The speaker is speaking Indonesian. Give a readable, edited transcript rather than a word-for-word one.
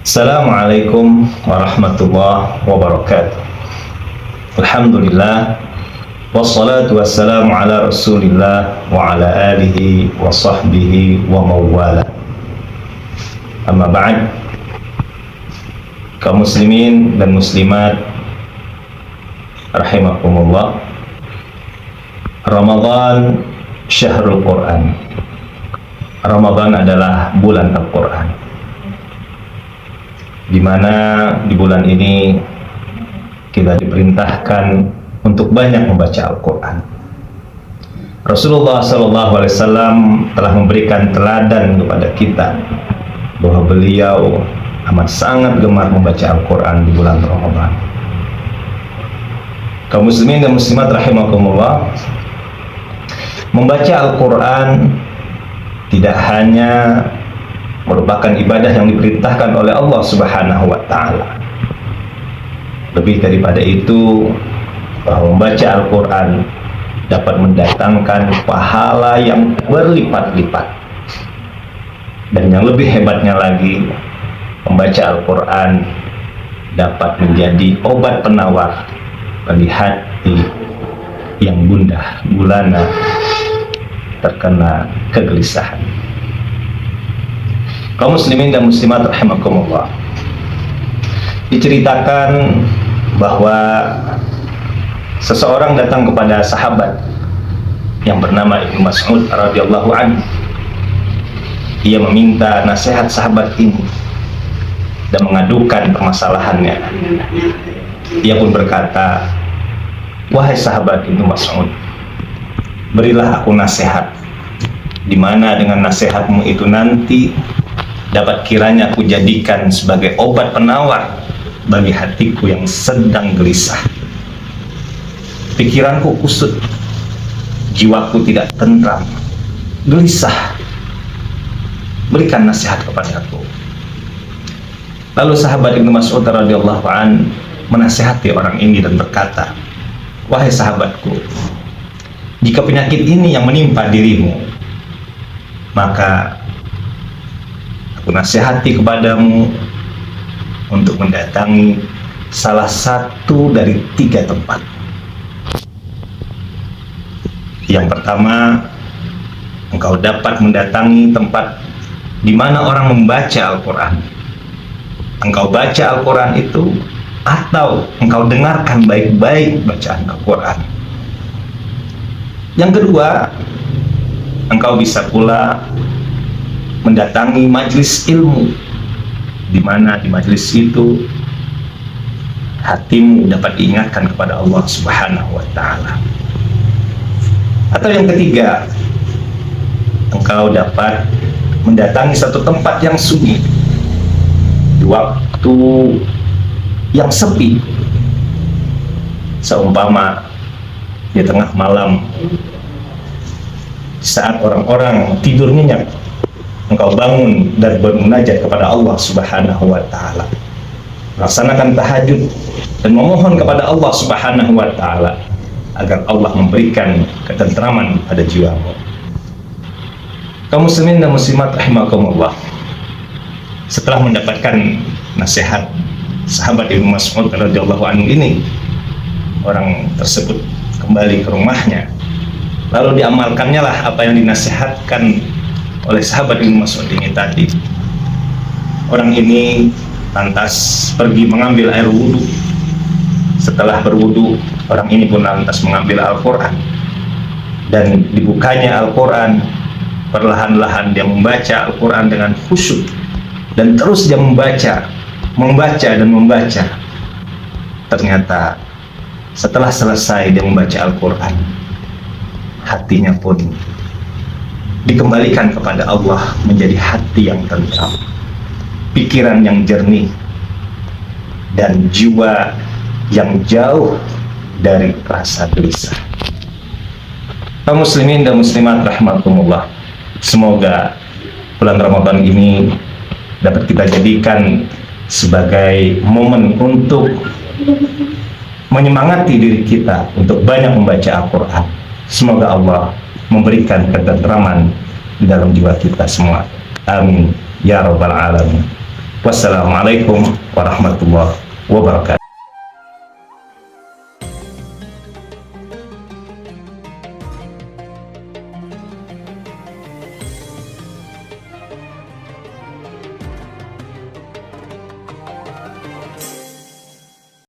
Assalamualaikum warahmatullahi wabarakatuh. Alhamdulillah, wassalatu wassalamu ala rasulillah wa ala alihi wa sahbihi wa mawala. Amma ba'd. Kaum muslimin dan muslimat rahimakumullah, Ramadan syahrul Quran. Ramadan adalah bulan Al-Quran, di mana di bulan ini kita diperintahkan untuk banyak membaca Al-Quran. Rasulullah SAW telah memberikan teladan kepada kita bahwa beliau amat sangat gemar membaca Al-Quran di bulan Ramadan. Kaum muslimin dan muslimat rahimakumullah, membaca Al-Quran tidak hanya merupakan ibadah yang diperintahkan oleh Allah Subhanahu wa Ta'ala. Lebih daripada itu, bahwa membaca Al-Quran dapat mendatangkan pahala yang berlipat-lipat. Dan yang lebih hebatnya lagi, membaca Al-Quran dapat menjadi obat penawar bagi hati yang gundah gulana terkena kegelisahan. Kaum muslimin dan muslimat rahimakumullah, diceritakan bahwa seseorang datang kepada sahabat yang bernama Ibnu Mas'ud radhiyallahu anhu. Ia meminta nasihat sahabat ini dan mengadukan permasalahannya. Ia pun berkata, "Wahai sahabat Ibnu Mas'ud, berilah aku nasihat, di mana dengan nasihatmu itu nanti dapat kiranya aku jadikan sebagai obat penawar bagi hatiku yang sedang gelisah. Pikiranku kusut, jiwaku tidak tentram, gelisah. Berikan nasihat kepada aku." Lalu sahabat Ibnu Mas'ud radhiyallahu an menasihati orang ini dan berkata, "Wahai sahabatku, jika penyakit ini yang menimpa dirimu, maka aku nasihati kepadamu untuk mendatangi salah satu dari 3 tempat. Yang pertama, engkau dapat mendatangi tempat di mana orang membaca Al-Quran. Engkau baca Al-Quran itu, atau engkau dengarkan baik-baik bacaan Al-Quran. Yang kedua, engkau bisa pula mendatangi majelis ilmu, di mana di majelis itu hatimu dapat diingatkan kepada Allah Subhanahu wa Ta'ala. Atau yang ketiga, engkau dapat mendatangi satu tempat yang sunyi di waktu yang sepi, seumpama di tengah malam saat orang-orang tidur nyenyak, engkau bangun dan bermunajat kepada Allah Subhanahu wa Ta'ala, laksanakan tahajud dan memohon kepada Allah Subhanahu wa Ta'ala agar Allah memberikan ketentraman pada jiwamu. Kaum muslimin dan muslimat rahimakumullah, setelah mendapatkan nasihat sahabat Ibnu Mas'ud radhiyallahu anhu ini, orang tersebut kembali ke rumahnya, lalu diamalkannya lah apa yang dinasihatkan oleh sahabat Ibnu Mas'ud ini tadi. Orang ini lantas pergi mengambil air wudhu. Setelah berwudhu, orang ini pun lantas mengambil Al-Quran, dan dibukanya Al-Quran, perlahan-lahan dia membaca Al-Quran dengan khusyuk, dan terus dia membaca dan membaca. Ternyata setelah selesai dia membaca Al-Quran, hatinya pun dikembalikan kepada Allah menjadi hati yang tentram, pikiran yang jernih, dan jiwa yang jauh dari rasa gelisah. Kaum muslimin dan muslimat rahimakumullah, semoga bulan Ramadan ini dapat kita jadikan sebagai momen untuk menyemangati diri kita untuk banyak membaca Al-Quran. Semoga Allah memberikan ketentraman di dalam jiwa kita semua. Amin ya rabbal alamin. Wassalamualaikum warahmatullahi wabarakatuh.